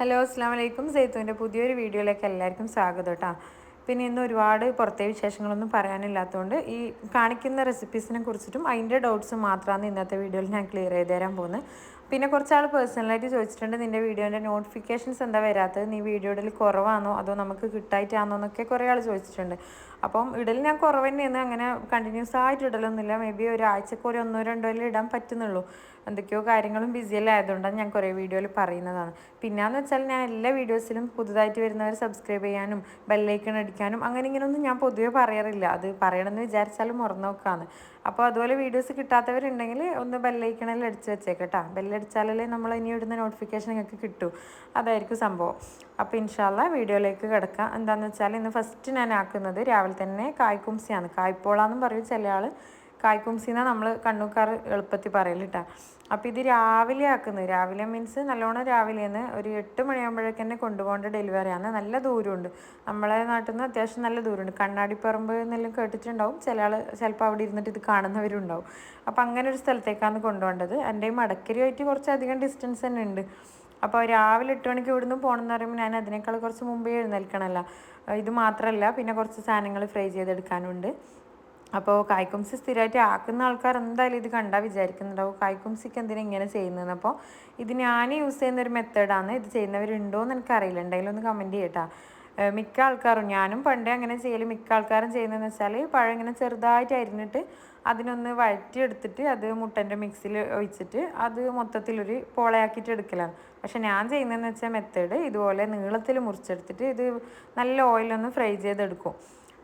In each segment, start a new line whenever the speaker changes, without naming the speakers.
Hello അസ്സാം വലൈക്കും. സെയ്ത്തുവിൻ്റെ പുതിയൊരു വീഡിയോയിലേക്ക് എല്ലാവർക്കും സ്വാഗതം കേട്ടോ. പിന്നെ ഇന്ന് ഒരുപാട് പുറത്തെ വിശേഷങ്ങളൊന്നും പറയാനില്ലാത്തതുകൊണ്ട് ഈ കാണിക്കുന്ന റെസിപ്പീസിനെ കുറിച്ചിട്ടും അതിൻ്റെ ഡൗട്ട്സും മാത്രമാണ് ഇന്നത്തെ വീഡിയോയിൽ ഞാൻ ക്ലിയർ ചെയ്ത് തരാൻ പോകുന്നത്. പിന്നെ കുറച്ചാൾ പേഴ്സണലായിട്ട് ചോദിച്ചിട്ടുണ്ട്, നിൻ്റെ വീഡിയോൻ്റെ നോട്ടിഫിക്കേഷൻസ് എന്താ വരാത്തത്, നീ വീഡിയോ ഇടൽ കുറവാണോ അതോ നമുക്ക് കിട്ടായിട്ടാണോ എന്നൊക്കെ കുറേ ആൾ ചോദിച്ചിട്ടുണ്ട്. അപ്പം ഇടൽ ഞാൻ കുറവ് തന്നെയാണ്, അങ്ങനെ കണ്ടിന്യൂസ് ആയിട്ട് ഇടലൊന്നുമില്ല. മേ ബി ഒരാഴ്ചക്ക് ഒരു ഒന്നോ രണ്ടോ ഇടാൻ പറ്റുന്നുള്ളൂ. എന്തൊക്കെയോ കാര്യങ്ങളും ബിസിയെല്ലാം ആയതുകൊണ്ടാണ് ഞാൻ കുറേ വീഡിയോയിൽ പറയുന്നതാണ്. പിന്നെയെന്ന് വെച്ചാൽ ഞാൻ എല്ലാ വീഡിയോസിലും പുതുതായിട്ട് വരുന്നവർ സബ്സ്ക്രൈബ് ചെയ്യാനും ബെല്ലൈക്കൺ അടിക്കാനും അങ്ങനെ ഇങ്ങനെയൊന്നും ഞാൻ പൊതുവേ പറയാറില്ല. അത് പറയണമെന്ന് വിചാരിച്ചാലും മറന്നു നോക്കാന്ന്. അപ്പോൾ അതുപോലെ വീഡിയോസ് കിട്ടാത്തവരുണ്ടെങ്കിൽ ഒന്ന് ബെല്ലൈക്കണിൽ അടിച്ച് വെച്ചേക്കട്ടാ. ബെല്ലടിച്ചാലല്ലേ നമ്മൾ ഇനി ഇടുന്ന നോട്ടിഫിക്കേഷൻ നിങ്ങൾക്ക് കിട്ടൂ. അതായിരിക്കും സംഭവം. അപ്പോൾ ഇൻഷാല്ല വീഡിയോയിലേക്ക് കിടക്കാം. എന്താണെന്ന് വെച്ചാൽ ഇന്ന് ഫസ്റ്റ് ഞാൻ ആക്കുന്നത് രാവിലെ തന്നെ കായ്ക്കുംസിയാണ്. കായ്പോളാന്നും പറയും ചില ആൾ, കായ്ക്കുംസിന്നാണ് നമ്മൾ കണ്ണൂക്കാർ എളുപ്പത്തിൽ പറയൽ കേട്ടോ. അപ്പോൾ ഇത് രാവിലെ ആക്കുന്നത്, രാവിലെ മീൻസ് നല്ലോണം രാവിലെയാണ്, ഒരു 8 മണിയാകുമ്പോഴേക്ക് തന്നെ കൊണ്ടുപോകേണ്ട ഡെലിവറിയാണ്. നല്ല ദൂരമുണ്ട്, നമ്മളെ നാട്ടിൽ നിന്ന് അത്യാവശ്യം നല്ല ദൂരമുണ്ട്. കണ്ണാടിപ്പറമ്പ് എന്നെല്ലാം കേട്ടിട്ടുണ്ടാവും ചില ആൾ, ചിലപ്പോൾ അവിടെ ഇരുന്നിട്ട് ഇത് കാണുന്നവരുണ്ടാവും. അപ്പോൾ അങ്ങനെ ഒരു സ്ഥലത്തേക്കാണ് കൊണ്ടുപോകേണ്ടത്. എൻ്റെ മടക്കരയുമായിട്ട് കുറച്ചധികം ഡിസ്റ്റൻസ് തന്നെ ഉണ്ട്. അപ്പോൾ രാവിലെ 8 മണിക്ക് ഇവിടുന്ന് പോകണമെന്ന് പറയുമ്പോൾ ഞാൻ അതിനേക്കാൾ കുറച്ച് മുമ്പേ എഴുന്നേൽക്കണമല്ലോ. ഇത് മാത്രമല്ല, പിന്നെ കുറച്ച് സാധനങ്ങൾ ഫ്രൈ ചെയ്തെടുക്കാനുണ്ട്. അപ്പോൾ കായ്ക്കുംസി സ്ഥിരമായിട്ട് ആക്കുന്ന ആൾക്കാർ എന്തായാലും ഇത് കണ്ടാൽ വിചാരിക്കുന്നുണ്ടാവും കായ്ക്കുംസിക്ക് എന്തിനാ ഇങ്ങനെ ചെയ്യുന്നതെന്ന്. അപ്പോൾ ഇത് ഞാൻ യൂസ് ചെയ്യുന്ന ഒരു മെത്തേഡാണ്. ഇത് ചെയ്യുന്നവരുണ്ടോ എന്ന് എനിക്കറിയില്ല, എന്തായാലും ഒന്ന് കമൻറ്റ് ചെയ്യട്ടാ. മിക്ക ആൾക്കാരും, ഞാനും പണ്ടേ അങ്ങനെ ചെയ്യൽ, മിക്ക ആൾക്കാരും ചെയ്യുന്നതെന്ന് വെച്ചാൽ പഴം ഇങ്ങനെ ചെറുതായിട്ട് അരിഞ്ഞിട്ട് അതിനൊന്ന് വഴറ്റിയെടുത്തിട്ട് അത് മുട്ടൻ്റെ മിക്സിയിൽ ഒഴിച്ചിട്ട് അത് മൊത്തത്തിലൊരു പോളയാക്കിയിട്ട് എടുക്കലാണ്. പക്ഷെ ഞാൻ ചെയ്യുന്നതെന്ന് വെച്ചാൽ മെത്തേഡ് ഇതുപോലെ നീളത്തിൽ മുറിച്ചെടുത്തിട്ട് ഇത് നല്ല ഓയിലൊന്ന് ഫ്രൈ ചെയ്തെടുക്കും.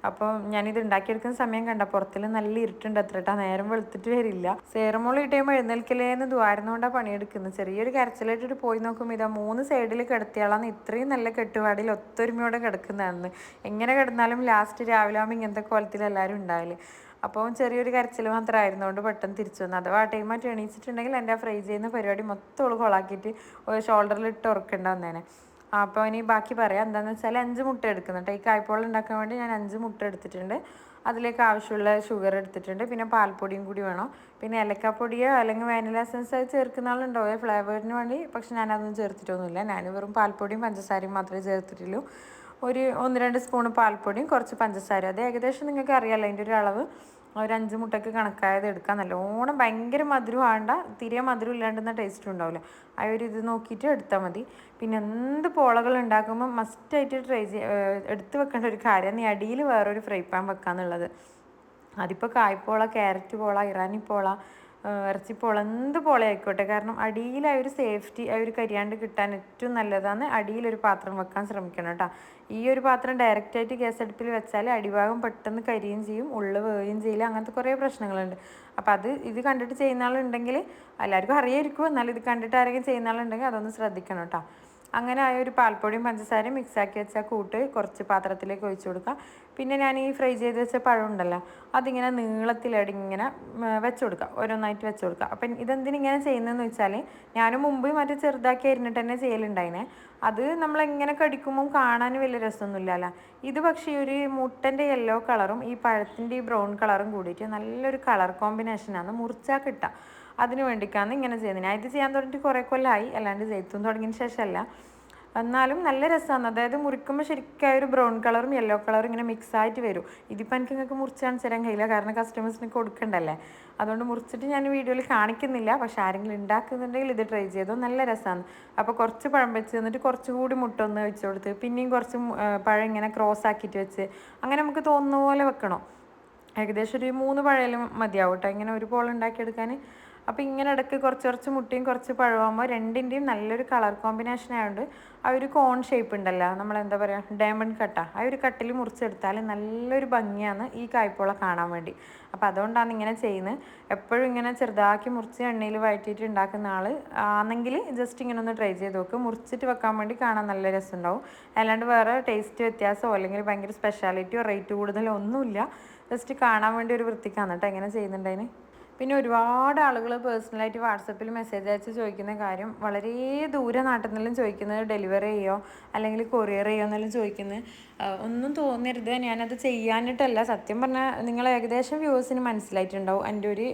അപ്പോൾ ഞാനിത് ഉണ്ടാക്കിയെടുക്കുന്ന സമയം കണ്ട പുറത്തിൽ നല്ല ഇരുട്ടുണ്ട്, അത്രട്ടാ നേരം വെളുത്തിട്ട് വരില്ല. സേറമോൾ ഈ ടൈം എഴുന്നേൽക്കലേന്ന് ദ്വാരുന്നതുകൊണ്ടാണ് പണിയെടുക്കുന്നത്. ചെറിയൊരു കരച്ചിലായിട്ടിട്ട് പോയി നോക്കുമ്പോൾ ഇതാ 3 സൈഡിൽ കിടത്തിയാളാന്ന് ഇത്രയും നല്ല കെട്ടുപാടിൽ ഒത്തൊരുമയോടെ കിടക്കുന്നതാണ്. എങ്ങനെ കിടന്നാലും ലാസ്റ്റ് രാവിലെ ആകുമ്പോൾ ഇങ്ങനത്തെ കോലത്തിൽ എല്ലാവരും ഉണ്ടാവില്ല. അപ്പോൾ ചെറിയൊരു കരച്ചിൽ മാത്രമായിരുന്നുകൊണ്ട് പെട്ടെന്ന് തിരിച്ചു വന്നു. അഥവാ ആ ടൈമായിട്ട് എണീച്ചിട്ടുണ്ടെങ്കിൽ എൻ്റെ ആ ഫ്രൈ ചെയ്യുന്ന പരിപാടി മൊത്തം കൊളാക്കിയിട്ട് ഷോൾഡറിലിട്ട് ഉറക്കേണ്ട വന്നേനെ. അപ്പോൾ ഇനി ബാക്കി പറയാം. എന്താണെന്ന് വെച്ചാൽ 5 മുട്ട എടുക്കുന്നുണ്ട്. ഈ കായ്പോൾ ഉണ്ടാക്കാൻ വേണ്ടി ഞാൻ 5 മുട്ട എടുത്തിട്ടുണ്ട്. അതിലേക്ക് ആവശ്യമുള്ള ഷുഗർ എടുത്തിട്ടുണ്ട്. പിന്നെ പാൽപ്പൊടിയും കൂടി വേണം. പിന്നെ ഏലക്കാപ്പൊടിയോ അല്ലെങ്കിൽ വാനില എസൻസ് അത് ചേർക്കുന്ന ആളുണ്ടാവും ഫ്ലേവറിന് വേണ്ടി. പക്ഷെ ഞാനതൊന്നും ചേർത്തിട്ടൊന്നുമില്ല. ഞാൻ വെറും പാൽപ്പൊടിയും പഞ്ചസാരയും മാത്രമേ ചേർത്തിട്ടുള്ളൂ. ഒരു 1-2 സ്പൂൺ പാൽപ്പൊടിയും കുറച്ച് പഞ്ചസാര, അത് ഏകദേശം നിങ്ങൾക്ക് അറിയാമല്ലോ അതിൻ്റെ ഒരു അളവ്. ഒരു 5 മുട്ടയ്ക്ക് കണക്കായത് എടുക്കാം. നല്ലോണം ഭയങ്കര മധുരം ആണ്ട, തീരെ മധുരം ഇല്ലാണ്ടെന്ന ടേസ്റ്റും ഉണ്ടാവില്ല. ആ ഒരു ഇത് നോക്കിയിട്ട് എടുത്താൽ മതി. പിന്നെ എന്ത് പോളകൾ ഉണ്ടാക്കുമ്പോൾ മസ്റ്റായിട്ട് എടുത്ത് വെക്കേണ്ട ഒരു കാര്യം, നീ അടിയിൽ വേറൊരു ഫ്രൈ പാൻ വെക്കാന്നുള്ളത്. അതിപ്പോൾ കായ്പോള, ക്യാരറ്റ് പോള, ഇറാനി പോള, ഇറച്ചിപ്പോള, എന്ത് പോള ആയിക്കോട്ടെ. കാരണം അടിയിൽ ആ ഒരു സേഫ്റ്റി, ആ ഒരു കരിയാണ്ട് കിട്ടാൻ ഏറ്റവും നല്ലതാണ് അടിയിലൊരു പാത്രം വെക്കാൻ ശ്രമിക്കണം കേട്ടോ. ഈ ഒരു പാത്രം ഡയറക്റ്റായിട്ട് ഗ്യാസ് അടുപ്പിൽ വെച്ചാൽ അടിഭാഗം പെട്ടെന്ന് കരിയും ചെയ്യും, ഉള്ളിൽ വേവുകയും ചെയ്യില്ല, അങ്ങനത്തെ കുറേ പ്രശ്നങ്ങളുണ്ട്. അപ്പോൾ ഇത് കണ്ടിട്ട് ചെയ്യുന്ന ആളുണ്ടെങ്കിൽ, എല്ലാവർക്കും അറിയായിരിക്കും, എന്നാലും ഇത് കണ്ടിട്ട് ആരെങ്കിലും ചെയ്യുന്ന ആളുണ്ടെങ്കിൽ അതൊന്ന് ശ്രദ്ധിക്കണം കേട്ടോ. അങ്ങനെ ആ ഒരു പാൽപ്പൊടിയും പഞ്ചസാരയും മിക്സാക്കി വെച്ചാൽ കൂട്ട് കുറച്ച് പാത്രത്തിലേക്ക് ഒഴിച്ചു കൊടുക്കുക. പിന്നെ ഞാൻ ഈ ഫ്രൈ ചെയ്ത് വെച്ച പഴം ഉണ്ടല്ലോ, അതിങ്ങനെ നീളത്തിലടിങ്ങനെ വെച്ച് കൊടുക്കുക, ഓരോന്നായിട്ട് വെച്ച് കൊടുക്കുക. അപ്പം ഇതെന്തിനിങ്ങനെ ചെയ്യുന്നതെന്ന് വെച്ചാൽ, ഞാനും മുമ്പ് മറ്റേ ചെറുതാക്കി അരിഞ്ഞിട്ട് തന്നെ ചെയ്യലുണ്ടായിനെ. അത് നമ്മളെങ്ങനെ കടിക്കുമ്പം കാണാൻ വലിയ രസമൊന്നുമില്ലല്ലോ. ഇത് പക്ഷേ ഒരു മുട്ടൻ്റെ യെല്ലോ കളറും ഈ പഴത്തിൻ്റെ ഈ ബ്രൗൺ കളറും കൂടിയിട്ട് നല്ലൊരു കളർ കോമ്പിനേഷനാണ്, മുറിച്ചാൽ കിട്ടുക. അതിന് വേണ്ടിയിട്ടാണ് ഇങ്ങനെ ചെയ്യുന്നത്. ഞാൻ ഇത് ചെയ്യാൻ തുടങ്ങിയിട്ട് കുറേ കൊല്ലമായി, അല്ലാണ്ട് ജെയ്ത്തൂൻ തുടങ്ങിയതിന് ശേഷമല്ല. എന്നാലും നല്ല രസമാണ്. അതായത് മുറിക്കുമ്പോൾ ശരിക്കും ഒരു ബ്രൗൺ കളറും യെല്ലോ കളറും ഇങ്ങനെ മിക്സായിട്ട് വരും. ഇതിപ്പോൾ എനിക്ക് നിങ്ങൾക്ക് മുറിച്ച് കാണിച്ച് തരാൻ കഴിയില്ല, കാരണം കസ്റ്റമേഴ്സിന് കൊടുക്കണ്ടല്ലേ. അതുകൊണ്ട് മുറിച്ചിട്ട് ഞാൻ വീഡിയോയിൽ കാണിക്കുന്നില്ല. പക്ഷെ ആരെങ്കിലും ഉണ്ടാക്കുന്നുണ്ടെങ്കിൽ ഇത് ട്രൈ ചെയ്തോ, നല്ല രസമാണ്. അപ്പോൾ കുറച്ച് പഴം വെച്ച് തന്നിട്ട് കുറച്ചുകൂടി മുട്ട ഒന്ന് വെച്ച് കൊടുത്ത്, പിന്നെയും കുറച്ച് പഴം ഇങ്ങനെ ക്രോസ് ആക്കിയിട്ട് വെച്ച്, അങ്ങനെ നമുക്ക് തോന്നുന്ന പോലെ വെക്കണം. ഏകദേശം ഒരു 3 പഴയിലും മതിയാവും കേട്ടോ ഇങ്ങനെ ഒരു പോൾ ഉണ്ടാക്കിയെടുക്കാൻ. അപ്പോൾ ഇങ്ങനെ ഇടയ്ക്ക് കുറച്ച് മുട്ടയും കുറച്ച് പഴമാകുമ്പോൾ രണ്ടിൻ്റെയും നല്ലൊരു കളർ കോമ്പിനേഷൻ ആയതുകൊണ്ട് ആ ഒരു കോൺ ഷേപ്പ് ഉണ്ടല്ലോ, നമ്മളെന്താ പറയുക, ഡയമണ്ട് കട്ട, ആ ഒരു കട്ടിൽ മുറിച്ചെടുത്താൽ നല്ലൊരു ഭംഗിയാണ് ഈ കായ്പോള കാണാൻ വേണ്ടി. അപ്പോൾ അതുകൊണ്ടാണ് ഇങ്ങനെ ചെയ്യുന്നത്. എപ്പോഴും ഇങ്ങനെ ചെറുതാക്കി മുറിച്ച് എണ്ണയിൽ വഴറ്റിയിട്ട് ഉണ്ടാക്കുന്ന ആൾ ആണെങ്കിൽ ജസ്റ്റ് ഇങ്ങനെ ഒന്ന് ട്രൈ ചെയ്ത് നോക്ക്. മുറിച്ചിട്ട് വെക്കാൻ വേണ്ടി കാണാൻ നല്ല രസമുണ്ടാവും. അല്ലാണ്ട് വേറെ ടേസ്റ്റ് വ്യത്യാസമോ അല്ലെങ്കിൽ ഭയങ്കര സ്പെഷ്യാലിറ്റിയോ റേറ്റ് കൂടുതലോ ഒന്നുമില്ല. ജസ്റ്റ് കാണാൻ വേണ്ടി ഒരു വൃത്തിക്കാണ് കേട്ടോ എങ്ങനെ ചെയ്യുന്നുണ്ടതിന്. പിന്നെ ഒരുപാട് ആളുകൾ പേഴ്സണലായിട്ട് വാട്സപ്പിൽ മെസ്സേജ് അയച്ച് ചോദിക്കുന്ന കാര്യം, വളരെ ദൂരെ നാട്ടിൽ നിന്നെല്ലാം ചോദിക്കുന്നത് ഡെലിവറി ചെയ്യോ അല്ലെങ്കിൽ കൊറിയർ ചെയ്യോ എന്നെല്ലാം ചോദിക്കുന്നത്. ഒന്നും തോന്നരുത്, ഞാനത് ചെയ്യാനിട്ടല്ല. സത്യം പറഞ്ഞാൽ നിങ്ങൾ ഏകദേശം വ്യൂവേഴ്സിന് മനസ്സിലായിട്ടുണ്ടാവും എൻ്റെ ഒരു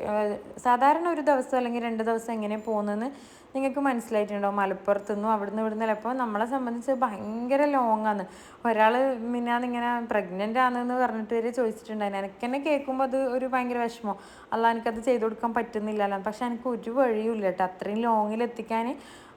സാധാരണ ഒരു ദിവസം അല്ലെങ്കിൽ 2 ദിവസം എങ്ങനെ പോകുന്നതെന്ന് നിങ്ങൾക്ക് മനസ്സിലായിട്ടുണ്ടോ? മലപ്പുറത്തുനിന്നും അവിടുന്ന് ഇവിടുന്ന്. അപ്പോൾ നമ്മളെ സംബന്ധിച്ച് ഭയങ്കര ലോങ്ങാണ്. ഒരാൾ മിന്നാന്നിങ്ങനെ പ്രഗ്നൻ്റ് ആണെന്ന് പറഞ്ഞിട്ട് വരെ ചോദിച്ചിട്ടുണ്ടായിരുന്നു. എനിക്ക് തന്നെ കേൾക്കുമ്പോൾ അത് ഒരു ഭയങ്കര വിഷമം. അല്ല എനിക്കത് ചെയ്ത് കൊടുക്കാൻ പറ്റുന്നില്ലല്ലോ. പക്ഷെ എനിക്ക് ഒരു വഴിയും ഇല്ല കേട്ടോ അത്രയും ലോങ്ങിൽ എത്തിക്കാൻ.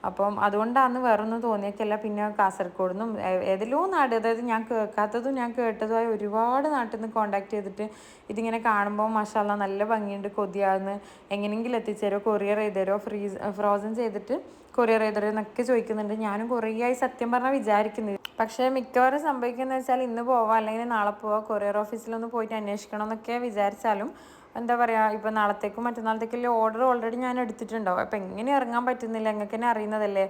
അപ്പം അതുകൊണ്ടാണ് വേറൊന്നും തോന്നിയേക്കല്ല. പിന്നെ കാസർഗോഡ് നിന്നും ഏതെല്ലോ നാട്, അതായത് ഞാൻ കേൾക്കാത്തതും ഞാൻ കേട്ടതുമായ ഒരുപാട് നാട്ടിൽ നിന്ന് കോൺടാക്ട് ചെയ്തിട്ട് ഇതിങ്ങനെ കാണുമ്പോൾ മാഷാല്ലാ നല്ല ഭംഗിയുണ്ട്, കൊതിയാകുന്നു, എങ്ങനെയെങ്കിലും എത്തിച്ചേരോ, കൊറിയർ ചെയ്തേരോ, ഫ്രോസൺ ചെയ്തിട്ട് കൊറിയർ ചെയ്തേരോ എന്നൊക്കെ ചോദിക്കുന്നുണ്ട്. ഞാനും കുറേ ആയി സത്യം പറഞ്ഞാൽ വിചാരിക്കുന്നത്. പക്ഷേ മിക്കവാറും സംഭവിക്കുന്നത് വെച്ചാൽ ഇന്ന് പോവാം അല്ലെങ്കിൽ നാളെ പോവാം, കൊറിയർ ഓഫീസിലൊന്ന് പോയിട്ട് അന്വേഷിക്കണം എന്നൊക്കെ വിചാരിച്ചാലും എന്താ പറയുക, ഇപ്പോൾ നാളത്തേക്കും മറ്റന്നാളത്തേക്കുള്ള ഓർഡർ ഓൾറെഡി ഞാൻ എടുത്തിട്ടുണ്ടാവും. അപ്പോൾ എങ്ങനെ ഇറങ്ങാൻ പറ്റുന്നില്ല, നിങ്ങൾക്ക് തന്നെ അറിയുന്നതല്ലേ.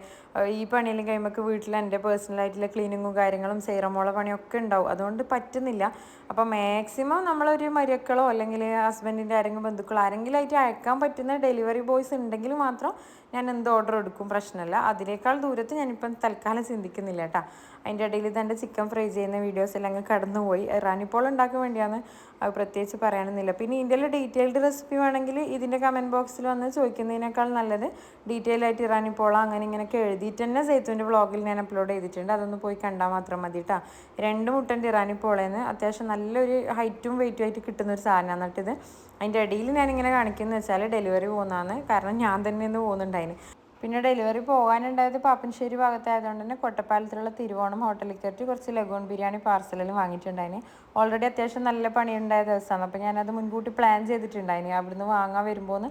ഈ പണിയെല്ലാം കഴിയുമ്പോൾ വീട്ടിൽ എൻ്റെ പേഴ്സണലായിട്ടുള്ള ക്ലീനിങ്ങും കാര്യങ്ങളും സൈറമോള പണിയൊക്കെ ഉണ്ടാവും, അതുകൊണ്ട് പറ്റുന്നില്ല. അപ്പോൾ മാക്സിമം നമ്മളൊരു മരുക്കളോ അല്ലെങ്കിൽ ഹസ്ബൻഡിൻ്റെ ആരെങ്കിലും ബന്ധുക്കളോ ആരെങ്കിലും ആയിട്ട് അയക്കാൻ പറ്റുന്ന ഡെലിവറി ബോയ്സ് ഉണ്ടെങ്കിൽ മാത്രം ഞാൻ എന്ത് ഓർഡർ എടുക്കും, പ്രശ്നമില്ല. അതിനേക്കാൾ ദൂരത്ത് ഞാനിപ്പം തൽക്കാലം ചിന്തിക്കുന്നില്ല കേട്ടോ. അതിൻ്റെ ഇടയിൽ തന്നെ ചിക്കൻ ഫ്രൈ ചെയ്യുന്ന വീഡിയോസ് എല്ലാം അങ്ങ് കടന്നുപോയി. റാനിപ്പോൾ ഉണ്ടാക്കാൻ വേണ്ടിയാണ്, അത് പ്രത്യേകിച്ച് പറയാനൊന്നുമില്ല. പിന്നെ ഇതിൻ്റെ ഡീറ്റെയിൽഡ് റെസിപ്പി വേണമെങ്കിൽ ഇതിൻ്റെ കമൻറ്റ് ബോക്സിൽ വന്ന് ചോദിക്കുന്നതിനേക്കാൾ നല്ലത് ഡീറ്റെയിൽ ആയിട്ട് റാനിപ്പോൾ അങ്ങനെ ഇങ്ങനെയൊക്കെ എഴുതിയിട്ട് തന്നെ സൈത്തുൻ്റെ വ്ളോഗിൽ ഞാൻ അപ്ലോഡ് ചെയ്തിട്ടുണ്ട്. അതൊന്ന് പോയി കണ്ടാൽ മാത്രം മതി കേട്ടോ. 2 മുട്ടൻ്റെ ഇറാനിപ്പോളേന്ന് അത്യാവശ്യം നല്ലൊരു ഹൈറ്റും വെയിറ്റും ആയിട്ട് കിട്ടുന്നൊരു സാധനമാണ്. എന്നിട്ടിത് അതിൻ്റെ ഇടയിൽ ഞാനിങ്ങനെ കാണിക്കുന്നത് വെച്ചാൽ ഡെലിവറി പോകുന്നതാണ്. കാരണം ഞാൻ തന്നെ ഇന്ന് പോകുന്നുണ്ടായിന്. പിന്നെ ഡെലിവറി പോകാനുണ്ടായത് പാപ്പൻശ്ശേരി ഭാഗത്തായതുകൊണ്ട് തന്നെ കൊട്ടപ്പാലത്തിലുള്ള തിരുവോണം ഹോട്ടലിൽ കയറ്റി കുറച്ച് ലഗോൺ ബിരിയാണി പാർസലും വാങ്ങിയിട്ടുണ്ടായിന്. ഓൾറെഡി അത്യാവശ്യം നല്ല പണിയുണ്ടായ ദിവസമാണ്. അപ്പോൾ ഞാനത് മുൻകൂട്ടി പ്ലാൻ ചെയ്തിട്ടുണ്ടായിന് അവിടുന്ന് വാങ്ങാൻ വരുമ്പോൾ.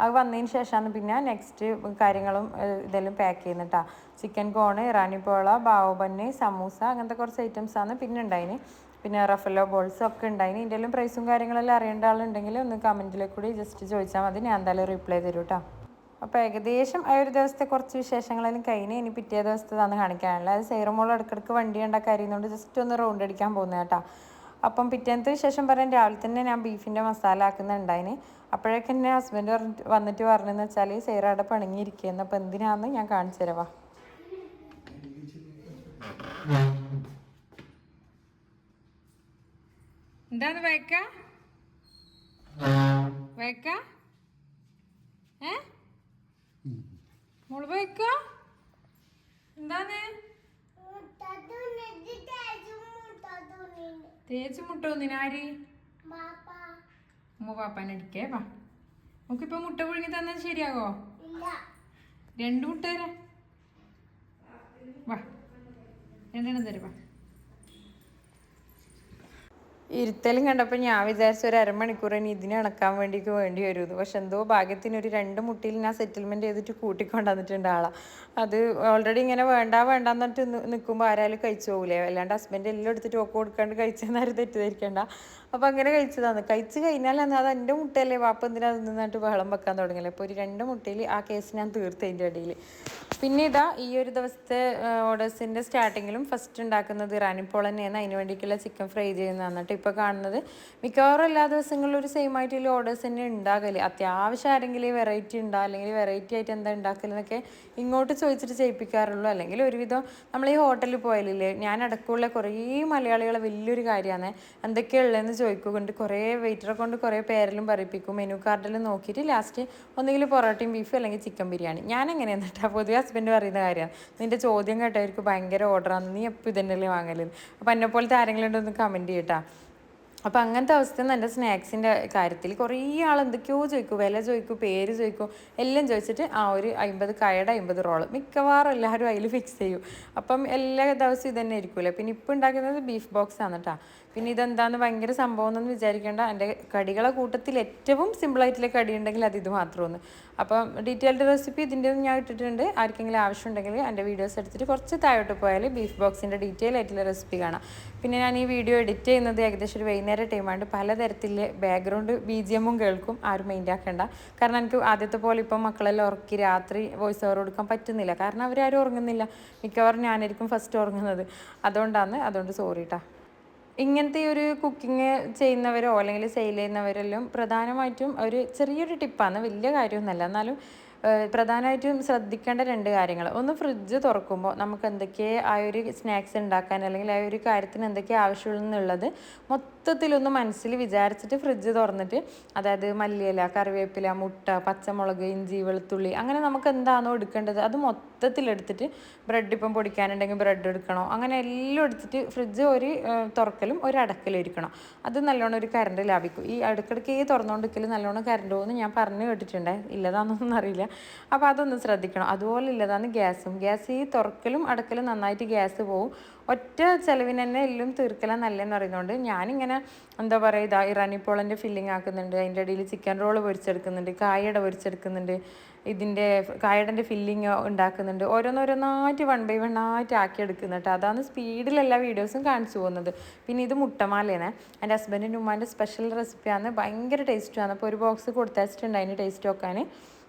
അത് വന്നതിന് ശേഷമാണ് പിന്നെ നെക്സ്റ്റ് കാര്യങ്ങളും ഇതെല്ലാം പാക്ക് ചെയ്യുന്നിട്ടാ. ചിക്കൻ കോണ്, ഇറാനിപ്പോള, ബാവബന്ന്, സമൂസ, അങ്ങനത്തെ കുറച്ച് ഐറ്റംസാണ് പിന്നെ ഉണ്ടായിന്. പിന്നെ റഫലോ ബോൾസ് ഒക്കെ ഉണ്ടായിന്. ഇതിൻ്റെ എല്ലാം പ്രൈസും കാര്യങ്ങളെല്ലാം അറിയേണ്ട ആളുണ്ടെങ്കിൽ ഒന്ന് കമൻറ്റിലേക്ക് കൂടി ജസ്റ്റ് ചോദിച്ചാൽ മതി, ഞാൻ എന്തായാലും റിപ്ലൈ തരും കേട്ടോ. അപ്പോൾ ഏകദേശം ആ ഒരു ദിവസത്തെ കുറച്ച് വിശേഷങ്ങളെല്ലാം കഴിഞ്ഞ് ഇനി പിറ്റേ ദിവസത്തേതാണ് കാണിക്കാനുള്ളത്. അത് സൈറമോൾ ഇടയ്ക്കിടയ്ക്ക് വണ്ടി ഉണ്ടാക്കി അറിയുന്നതുകൊണ്ട് ജസ്റ്റ് ഒന്ന് റൗണ്ട് അടിക്കാൻ പോകുന്നത് കേട്ടോ. അപ്പം പിറ്റേന്നത്തെ വിശേഷം പറയാൻ രാവിലെ തന്നെ ഞാൻ ബീഫിൻ്റെ മസാല ആക്കുന്നുണ്ടായിന്. അപ്പോഴേക്കും എൻ്റെ ഹസ്ബൻഡ് വന്നിട്ട് പറഞ്ഞതെന്ന് വെച്ചാൽ സൈറയുടെ പണങ്ങിയിരിക്കുകയെന്ന്. അപ്പോൾ എന്തിനാണെന്ന് ഞാൻ കാണിച്ചു തരവാ. എന്താണ് വയക്ക വയക്ക മോള് വയക്ക എന്താണ് തേച്ച് മുട്ട ഒന്നിനാര് ഉമ്മ പാപ്പാനെ അടിക്കേ വാ. നമുക്കിപ്പോ മുട്ട പുഴുങ്ങി തന്നാൽ ശരിയാകോ? 2 മുട്ട തരാം വാ, 2 തരാം വാ. ഇരുത്തലും കണ്ടപ്പോൾ ഞാൻ വിചാരിച്ച ഒരു അരമണിക്കൂർ ഇനി ഇതിനെ ഇണക്കാൻ വേണ്ടി വരുന്നത്. പക്ഷെ എന്തോ ഭാഗ്യത്തിന് ഒരു 2 മുട്ടയിൽ ഞാൻ സെറ്റിൽമെൻറ്റ് ചെയ്തിട്ട് കൂട്ടിക്കൊണ്ടുവന്നിട്ടുണ്ട് ആളാ. അത് ഓൾറെഡി ഇങ്ങനെ വേണ്ടാന്ന് പറഞ്ഞിട്ട് നിൽക്കുമ്പോൾ ആരായാലും കഴിച്ചു പോകില്ലേ, അല്ലാണ്ട് ഹസ്ബൻഡ് എല്ലാം എടുത്തിട്ട് ഒക്കെ കൊടുക്കാണ്ട് കഴിച്ചെന്നാരും തെറ്റിദ്ധരിക്കണ്ട. അപ്പോൾ അങ്ങനെ കഴിച്ചതാണ്. കഴിച്ച് കഴിഞ്ഞാലാണ് അത് എൻ്റെ മുട്ടയല്ലേ വാപ്പ എന്തിനാ നിന്നിട്ട് ബഹളം വെക്കാൻ തുടങ്ങിയല്ലേ. അപ്പോൾ ഒരു 2 മുട്ടയിൽ ആ കേസ് ഞാൻ തീർത്തതിൻ്റെ ഇടയിൽ. പിന്നെ ഇതാ ഈ ഒരു ദിവസത്തെ ഓർഡേഴ്സിൻ്റെ സ്റ്റാർട്ടിങ്ങിലും ഫസ്റ്റ് ഉണ്ടാക്കുന്നത് ഇറാനിപ്പോൾ തന്നെയാണ്. അതിന് വേണ്ടിയിട്ടുള്ള ചിക്കൻ ഫ്രൈ ചെയ്യുന്നതാണ് കേട്ടോ ഇപ്പോൾ കാണുന്നത്. മിക്കവാറും എല്ലാ ദിവസങ്ങളിലും ഒരു സെയിം ആയിട്ടുള്ള ഓർഡേഴ്സ് തന്നെ ഉണ്ടാകല്. അത്യാവശ്യം ആരെങ്കിലും വെറൈറ്റി ഉണ്ടോ അല്ലെങ്കിൽ വെറൈറ്റി ആയിട്ട് എന്താ ഉണ്ടാക്കലെന്നൊക്കെ ഇങ്ങോട്ട് ചോദിച്ചിട്ട് ചെയ്യിപ്പിക്കാറുള്ളൂ. അല്ലെങ്കിൽ ഒരുവിധം നമ്മൾ ഈ ഹോട്ടലിൽ പോയാലില്ലേ, ഞാൻ അടക്കമുള്ള കുറേ മലയാളികളെ വലിയൊരു കാര്യമാണ് എന്തൊക്കെയുള്ളതെന്ന് ചോദിക്കുന്നുണ്ട്. കുറേ വെയിറ്ററെ കൊണ്ട് കുറേ പേരെല്ലാം പറയിപ്പിക്കും. മെനു കാർഡിൽ നോക്കിയിട്ട് ലാസ്റ്റ് ഒന്നുകിൽ പൊറോട്ടയും ബീഫും അല്ലെങ്കിൽ ചിക്കൻ ബിരിയാണി. ഞാൻ എങ്ങനെയാന്ന് കേട്ടോ പൊതുവെ ഹസ്ബൻഡ് പറയുന്ന കാര്യമാണ്. നിൻ്റെ ചോദ്യം കേട്ടവർക്ക് ഭയങ്കര ഓർഡറാണ്, നീ എപ്പോൾ ഇതന്നെയല്ലേ വാങ്ങലെന്ന്. അപ്പോൾ എന്നെപ്പോലത്തെ ആരെങ്കിലും ഉണ്ടോ ഒന്ന് കമൻറ്റ് ചെയ്യട്ടാ. അപ്പോൾ അങ്ങനത്തെ അവസ്ഥയിൽ എൻ്റെ സ്നാക്സിൻ്റെ കാര്യത്തിൽ കുറേ ആൾ എന്തൊക്കെയോ ചോദിക്കും, വില ചോദിക്കും, പേര് ചോദിക്കും, എല്ലാം ചോദിച്ചിട്ട് ആ ഒരു 50 കയയുടെ 50 റോള് മിക്കവാറും എല്ലാവരും അതിൽ ഫിക്സ് ചെയ്യും. അപ്പം എല്ലാ ദിവസവും ഇതന്നെ ആയിരിക്കുമല്ലോ. പിന്നെ ഇപ്പോൾ ഉണ്ടാക്കുന്നത് ബീഫ് ബോക്സ് ആണ് കേട്ടോ. പിന്നെ ഇതെന്താണെന്ന് ഭയങ്കര സംഭവം എന്നൊന്നും വിചാരിക്കേണ്ട. എൻ്റെ കടികളെ കൂട്ടത്തിൽ ഏറ്റവും സിമ്പിളായിട്ടുള്ള കടി ഉണ്ടെങ്കിൽ അത് ഇത് മാത്രമാണ്. അപ്പം ഡീറ്റെയിൽഡ് റെസിപ്പി ഇതിൻ്റെ ഞാൻ ഇട്ടിട്ടുണ്ട്. ആർക്കെങ്കിലും ആവശ്യമുണ്ടെങ്കിൽ എൻ്റെ വീഡിയോസ് എടുത്തിട്ട് കുറച്ച് താഴോട്ട് പോയാൽ ബീഫ് ബോക്സിൻ്റെ ഡീറ്റെയിൽ ആയിട്ടുള്ള റെസിപ്പി കാണാം. പിന്നെ ഞാൻ ഈ വീഡിയോ എഡിറ്റ് ചെയ്യുന്നത് ഏകദേശം ഒരു വൈകുന്നേരം ടൈമായിട്ട് പലതരത്തിലെ ബാക്ക്ഗ്രൗണ്ട് BGM കേൾക്കും. ആരും മൈൻഡ് ആക്കേണ്ട. കാരണം എനിക്ക് ആദ്യത്തെ പോലെ ഇപ്പം മക്കളെല്ലാം ഉറക്കി രാത്രി വോയിസ് ഓവർ കൊടുക്കാൻ പറ്റുന്നില്ല. കാരണം അവരാരും ഉറങ്ങുന്നില്ല. മിക്കവാറും ഞാനായിരിക്കും ഫസ്റ്റ് ഉറങ്ങുന്നത്. അതുകൊണ്ട് സോറി കേട്ടോ. ഇങ്ങനത്തെ ഒരു കുക്കിങ് ചെയ്യുന്നവരോ അല്ലെങ്കിൽ സെയിൽ ചെയ്യുന്നവരെല്ലാം പ്രധാനമായിട്ടും ഒരു ചെറിയൊരു ടിപ്പാണ്, വലിയ കാര്യമൊന്നുമല്ല. എന്നാലും പ്രധാനമായിട്ടും ശ്രദ്ധിക്കേണ്ട 2 കാര്യങ്ങൾ. ഒന്ന്, ഫ്രിഡ്ജ് തുറക്കുമ്പോൾ നമുക്ക് എന്തൊക്കെ ആ ഒരു സ്നാക്സ് ഉണ്ടാക്കാൻ അല്ലെങ്കിൽ ആ ഒരു കാര്യത്തിന് എന്തൊക്കെ ആവശ്യമുള്ളതെന്നുള്ളത് മൊത്തം മൊത്തത്തിലൊന്ന് മനസ്സിൽ വിചാരിച്ചിട്ട് ഫ്രിഡ്ജ് തുറന്നിട്ട്, അതായത് മല്ലിയില, കറിവേപ്പില, മുട്ട, പച്ചമുളക്, ഇഞ്ചി, വെളുത്തുള്ളി, അങ്ങനെ നമുക്ക് എന്താണോ എടുക്കേണ്ടത് അത് മൊത്തത്തിലെടുത്തിട്ട്, ബ്രെഡ് ഇപ്പം പൊടിക്കാനുണ്ടെങ്കിൽ ബ്രെഡ് എടുക്കണോ, അങ്ങനെ എല്ലാം എടുത്തിട്ട് ഫ്രിഡ്ജ് ഒരു തുറക്കലും ഒരു അടക്കലും ഇരിക്കണം. അത് നല്ലോണം ഒരു കറണ്ട് ലാഭിക്കും. ഈ ഇടയ്ക്കിടയ്ക്ക് തുറന്നുകൊണ്ടിരിക്കൽ നല്ലോണം കറണ്ട് പോകുമെന്ന് ഞാൻ പറഞ്ഞു കേട്ടിട്ടുണ്ടേ, ഇല്ലതാണെന്നൊന്നും അറിയില്ല. അപ്പോൾ അതൊന്ന് ശ്രദ്ധിക്കണം. അതുപോലെ ഇല്ലതാണ് ഗ്യാസും. ഗ്യാസ് ഈ തുറക്കലും അടക്കലും നന്നായിട്ട് ഗ്യാസ് പോവും. ഒറ്റ ചിലവിന് തന്നെ എല്ലാം തീർക്കലാണ് നല്ലതെന്ന് പറയുന്നതുകൊണ്ട് ഞാനിങ്ങനെ എന്താ പറയുക, ഇതാ ഇറാനി പോളൻ്റെ ഫില്ലിങ് ആക്കുന്നുണ്ട്, അതിൻ്റെ ഇടയിൽ ചിക്കൻ റോള് പൊരിച്ചെടുക്കുന്നുണ്ട്, കായയുടെ പൊരിച്ചെടുക്കുന്നുണ്ട്, ഇതിൻ്റെ കായയുടെ ഫില്ലിങ് ഉണ്ടാക്കുന്നുണ്ട്. ഓരോന്നോരോന്നായിട്ട് 1 by 1 ആയിട്ട് ആക്കിയെടുക്കുന്നുണ്ട്. അതാണ് സ്പീഡിൽ എല്ലാ വീഡിയോസും കാണിച്ചു പോകുന്നത്. പിന്നെ ഇത് മുട്ടമാലയാണ്, എൻ്റെ ഹസ്ബൻഡിൻ്റെ ഉമ്മാൻ്റെ സ്പെഷ്യൽ റെസിപ്പിയാണ്, ഭയങ്കര ടേസ്റ്റുമാണ്. അപ്പോൾ ഒരു ബോക്സ് കൊടുത്തയച്ചിട്ടുണ്ട് അതിന് ടേസ്റ്റ് നോക്കാൻ.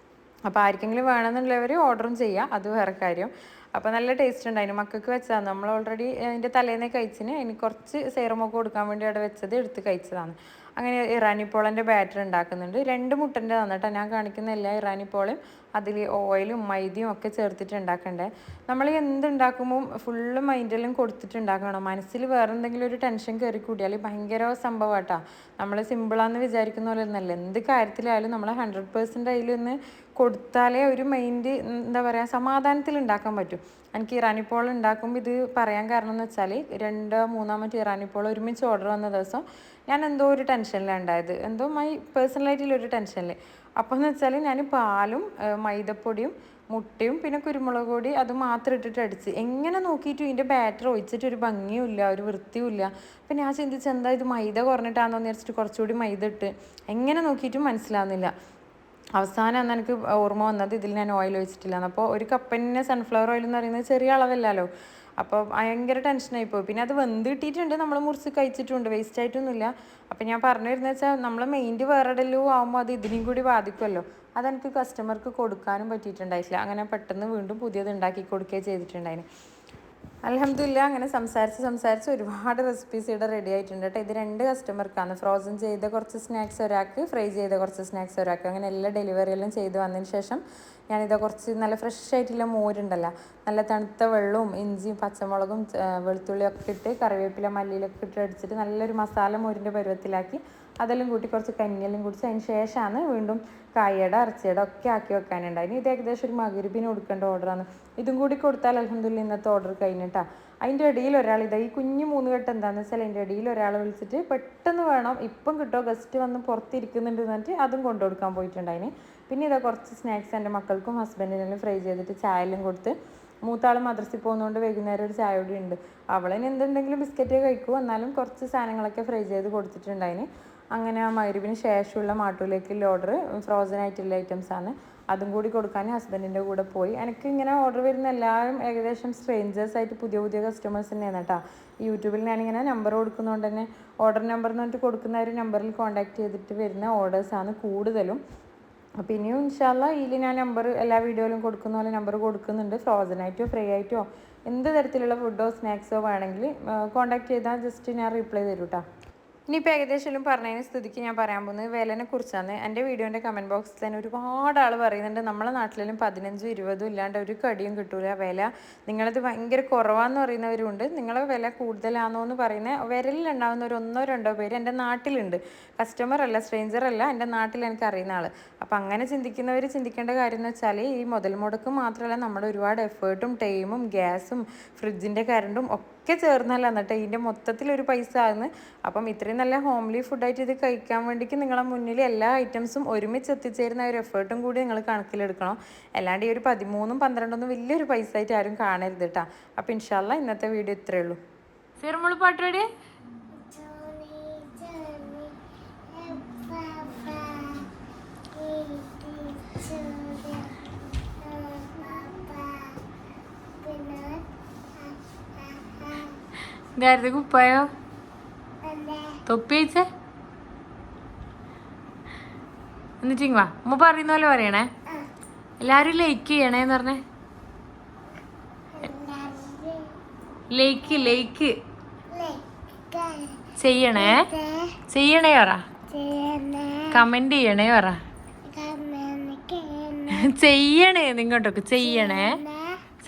അപ്പോൾ ആർക്കെങ്കിലും വേണമെന്നുള്ളവർ ഓർഡറും ചെയ്യാം, അത് വേറെ കാര്യം. അപ്പോൾ നല്ല ടേസ്റ്റ് ഉണ്ട്. അതിന് മക്കൾക്ക് വെച്ചതാണ്, നമ്മൾ ഓൾറെഡി അതിൻ്റെ തലേന്നേ കഴിച്ചിന്, എനിക്ക് കുറച്ച് സേറമൊക്കെ കൊടുക്കാൻ വേണ്ടി അവിടെ വെച്ചത് എടുത്ത് കഴിച്ചതാണ്. അങ്ങനെ ഇറാനി പോളൻ്റെ ബാറ്റർ ഉണ്ടാക്കുന്നുണ്ട്. 2 മുട്ടൻ്റെ തന്നിട്ട് ഞാൻ കാണിക്കുന്ന എല്ലാ ഇറാനി പോളയും അതിൽ ഓയിലും മൈദയും ഒക്കെ ചേർത്തിട്ട് ഉണ്ടാക്കണ്ടേ. നമ്മൾ എന്തുണ്ടാക്കുമ്പോൾ ഫുള്ള് മൈൻഡെല്ലാം കൊടുത്തിട്ട് ഉണ്ടാക്കണം. മനസ്സിൽ വേറെ എന്തെങ്കിലും ഒരു ടെൻഷൻ കയറി കൂടിയാൽ ഭയങ്കര സംഭവമാട്ടാ. നമ്മൾ സിമ്പിളാന്ന് വിചാരിക്കുന്ന പോലെ ഒന്നല്ല, എന്ത് കാര്യത്തിലായാലും നമ്മൾ 100% അതിലൊന്ന് കൊടുത്താലേ ഒരു മൈൻഡ് എന്താ പറയുക സമാധാനത്തിൽ ഉണ്ടാക്കാൻ പറ്റും. എനിക്ക് ഇറാനിപ്പോൾ ഉണ്ടാക്കുമ്പോൾ ഇത് പറയാൻ കാരണം എന്ന് വെച്ചാൽ 2-3 ഇറാനിപ്പോൾ ഒരുമിച്ച് ഓർഡർ വന്ന ദിവസം ഞാൻ എന്തോ ഒരു ടെൻഷനിലാണ് ഉണ്ടായത്, എന്തോ പേഴ്സണലായിട്ടുള്ളൊരു ടെൻഷനിൽ. അപ്പോൾ എന്ന് വെച്ചാൽ ഞാൻ പാലും മൈദപ്പൊടിയും മുട്ടയും പിന്നെ കുരുമുളക് പൊടി അത് മാത്രം ഇട്ടിട്ട് അടിച്ച്, എങ്ങനെ നോക്കിയിട്ടും ഇതിൻ്റെ ബാറ്റർ ഒഴിച്ചിട്ട് ഒരു ഭംഗിയുമില്ല, ഒരു വൃത്തിയുമില്ല. അപ്പം ഞാൻ ചിന്തിച്ച് എന്താ ഇത് മൈദ കുറഞ്ഞിട്ടാണെന്ന് വിചാരിച്ചിട്ട് കുറച്ചുകൂടി മൈദ ഇട്ട്, എങ്ങനെ നോക്കിയിട്ടും മനസ്സിലാവുന്നില്ല. അവസാനം അന്ന് എനിക്ക് ഓർമ്മ വന്നത് ഇതിൽ ഞാൻ ഓയിൽ ഒഴിച്ചിട്ടില്ല. അപ്പോൾ ഒരു കപ്പിന് സൺഫ്ലവർ ഓയിൽ എന്ന് പറയുന്നത് ചെറിയ അളവല്ലല്ലോ. അപ്പോൾ ഭയങ്കര ടെൻഷനായിപ്പോയി. പിന്നെ അത് വെന്ത് കിട്ടിയിട്ടുണ്ട്, നമ്മൾ മുറിച്ച് കഴിച്ചിട്ടുണ്ട്, വേസ്റ്റ് ആയിട്ടൊന്നുമില്ല. അപ്പം ഞാൻ പറഞ്ഞു വരുന്നത് വെച്ചാൽ നമ്മൾ മെയിൻറ്റ് വേറെ ഇടലും ആകുമ്പോൾ അത് ഇതിനും കൂടി ബാധിക്കുമല്ലോ. അതെനിക്ക് കസ്റ്റമർക്ക് കൊടുക്കാനും പറ്റിയിട്ടുണ്ടായിട്ടില്ല. അങ്ങനെ പെട്ടെന്ന് വീണ്ടും പുതിയത് ഉണ്ടാക്കി കൊടുക്കുകയും ചെയ്തിട്ടുണ്ടായിന്. അൽഹംദുലില്ലാ, അങ്ങനെ സംസാരിച്ച് ഒരുപാട് റെസിപ്പീസ് ഇവിടെ റെഡി ആയിട്ടുണ്ട് കേട്ടോ. ഇത് 2 കസ്റ്റമർക്കാണ്. ഫ്രോസൺ ചെയ്ത കുറച്ച് സ്നാക്സ് ഒരാൾക്ക്, ഫ്രൈ ചെയ്ത കുറച്ച് സ്നാക്സ് ഒരാൾക്ക്, അങ്ങനെ എല്ലാ ഡെലിവറിയെല്ലാം ചെയ്ത് വന്നതിന് ശേഷം ഞാനിതാ കുറച്ച് നല്ല ഫ്രഷ് ആയിട്ടുള്ള മോരുണ്ടല്ലോ, നല്ല തണുത്ത വെള്ളവും ഇഞ്ചിയും പച്ചമുളകും വെളുത്തുള്ളിയും ഒക്കെ ഇട്ട് കറിവേപ്പില മല്ലിയിലൊക്കെ ഇട്ട് അടിച്ചിട്ട് നല്ലൊരു മസാല മോരിൻ്റെ പരുവത്തിലാക്കി അതെല്ലാം കൂട്ടി കുറച്ച് കഞ്ഞിയെല്ലാം കുടിച്ച് അതിന് ശേഷമാണ് വീണ്ടും കായയുടെ ഇറച്ചിയുടെ ഒക്കെ ആക്കി വെക്കാനുണ്ടായി. ഇത് ഏകദേശം ഒരു മഗ്‌രിബിന് കൊടുക്കേണ്ട ഓർഡറാണ്. ഇതും കൂടി കൊടുത്താൽ അൽഹംദുലില്ലാ ഇന്നത്തെ ഓർഡർ കഴിഞ്ഞിട്ടാ. അതിൻ്റെ ഇടയിൽ ഒരാൾ ഇതാ ഈ കുഞ്ഞ് 3 കെട്ട് എന്താണെന്ന് വെച്ചാൽ അതിൻ്റെ ഇടയിൽ ഒരാളെ വിളിച്ചിട്ട് പെട്ടെന്ന് വേണം ഇപ്പം കിട്ടോ, ഗസ്റ്റ് വന്ന് പുറത്തിരിക്കുന്നുണ്ട് എന്നിട്ട് അതും കൊണ്ടു കൊടുക്കാൻ പോയിട്ടുണ്ടായിന്. പിന്നെ ഇതാ കുറച്ച് സ്നാക്സ് എൻ്റെ മക്കൾക്കും ഹസ്ബൻഡിനെല്ലാം ഫ്രൈ ചെയ്തിട്ട് ചായയെല്ലാം കൊടുത്ത്, മൂത്താൾ മദ്രസയിൽ പോകുന്നതുകൊണ്ട് വൈകുന്നേരം ഒരു ചായ കൂടി ഉണ്ട്. അവളിന് എന്തുണ്ടെങ്കിലും ബിസ്ക്കറ്റേ കഴിക്കൂ, എന്നാലും കുറച്ച് സാധനങ്ങളൊക്കെ ഫ്രൈ ചെയ്ത് കൊടുത്തിട്ടുണ്ടായിന്. അങ്ങനെ ആ മഗ്‌രിബിന് ശേഷമുള്ള മാട്ടൂലേക്കുള്ള ഓർഡർ ഫ്രോസൺ ആയിട്ടുള്ള ഐറ്റംസാണ്, അതും കൂടി കൊടുക്കാൻ ഹസ്ബൻഡിൻ്റെ കൂടെ പോയി. എനിക്ക് ഇങ്ങനെ ഓർഡർ വരുന്ന എല്ലാവരും ഏകദേശം സ്ട്രേഞ്ചേഴ്സായിട്ട് പുതിയ കസ്റ്റമേഴ്സ് തന്നെയാണ് കേട്ടോ. യൂട്യൂബിൽ ഞാനിങ്ങനെ നമ്പർ കൊടുക്കുന്നതുകൊണ്ട് തന്നെ ഓർഡർ നമ്പർ എന്ന് പറഞ്ഞിട്ട് കൊടുക്കുന്ന ഒരു നമ്പറിൽ കോൺടാക്ട് ചെയ്തിട്ട് വരുന്ന ഓർഡേഴ്സാണ് കൂടുതലും. അപ്പോൾ ഇനിയും ഇൻഷാല്ലാ ഇതിൽ ഞാൻ നമ്പർ എല്ലാ വീഡിയോയിലും കൊടുക്കുന്ന പോലെ നമ്പർ കൊടുക്കുന്നുണ്ട്. ഫ്രോസൺ ആയിട്ടോ ഫ്രൈ ആയിട്ടോ എന്ത് തരത്തിലുള്ള ഫുഡോ സ്നാക്സോ വേണമെങ്കിൽ കോൺടാക്ട് ചെയ്താൽ ജസ്റ്റ് ഞാൻ റിപ്ലൈ തരും കേട്ടോ. ഇനിയിപ്പോൾ ഏകദേശം പറഞ്ഞതിന് സ്ഥിതിക്ക് ഞാൻ പറയാൻ പോകുന്നത് വിലനെ കുറിച്ചാണ്. എൻ്റെ വീഡിയോൻ്റെ കമൻറ്റ് ബോക്സിൽ തന്നെ ഒരുപാട് ആൾ പറയുന്നുണ്ട് നമ്മളെ നാട്ടിലും 15-20 ഇല്ലാണ്ട് ഒരു കടിയും കിട്ടൂല വില, നിങ്ങളത് ഭയങ്കര കുറവാന്ന് പറയുന്നവരുണ്ട്, നിങ്ങളെ വില കൂടുതലാണോ എന്ന് പറയുന്ന വിരലിലുണ്ടാകുന്ന ഒരു 1-2 പേര് എൻ്റെ നാട്ടിലുണ്ട്. കസ്റ്റമർ അല്ല, സ്ട്രേഞ്ചർ അല്ല, എൻ്റെ നാട്ടിൽ എനിക്ക് അറിയുന്ന ആൾ. അപ്പം അങ്ങനെ ചിന്തിക്കുന്നവർ ചിന്തിക്കേണ്ട കാര്യം എന്ന് വെച്ചാൽ ഈ മുതൽ മുടക്ക് മാത്രമല്ല നമ്മുടെ ഒരുപാട് എഫേർട്ടും ടൈമും ഗ്യാസും ഫ്രിഡ്ജിൻ്റെ കറണ്ടും ഒക്കെ ചേർന്നല്ല എന്നിട്ട് ഇതിൻ്റെ മൊത്തത്തിലൊരു പൈസ ആകുന്നു. അപ്പം ഇത്രയും നല്ല ഹോംലി ഫുഡായിട്ട് ഇത് കഴിക്കാൻ വേണ്ടിക്ക് നിങ്ങളെ മുന്നിൽ എല്ലാ ഐറ്റംസും ഒരുമിച്ച് എത്തിച്ചേരുന്ന ഒരു എഫേർട്ടും കൂടി നിങ്ങൾ കണക്കിലെടുക്കണം. അല്ലാണ്ട് ഈ ഒരു 13-12 വലിയൊരു പൈസ ആയിട്ട് ആരും കാണരുത് കേട്ടോ. അപ്പം ഇൻഷാല്ലാ ഇന്നത്തെ വീഡിയോ ഇത്രയേ ഉള്ളൂ. ഫിർമോള് പാട്ട് പാടിയേ. ഇതായിരുന്നു കുപ്പായോ തൊപ്പി വെച്ചേ എന്നിട്ടിങ് വാ. ഉമ്മ പറയുന്ന പോലെ പറയണേ, എല്ലാരും ലൈക്ക് ചെയ്യണേന്ന് പറഞ്ഞേ. ലൈക്ക് ചെയ്യണേ പറ, കമന്റ് ചെയ്യണേ പറ, ചെയ്യണേ നിങ്ങോട്ടൊക്കെ ചെയ്യണേ,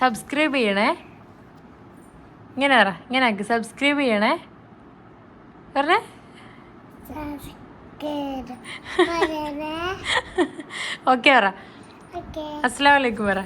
സബ്സ്ക്രൈബ് ചെയ്യണേ, ഇങ്ങനെ പറ, ഇങ്ങനെ ആക്കി സബ്സ്ക്രൈബ് ചെയ്യണേ പറഞ്ഞേ. ഓക്കെ പറ. അസ്സലാമു അലൈക്കും പറ.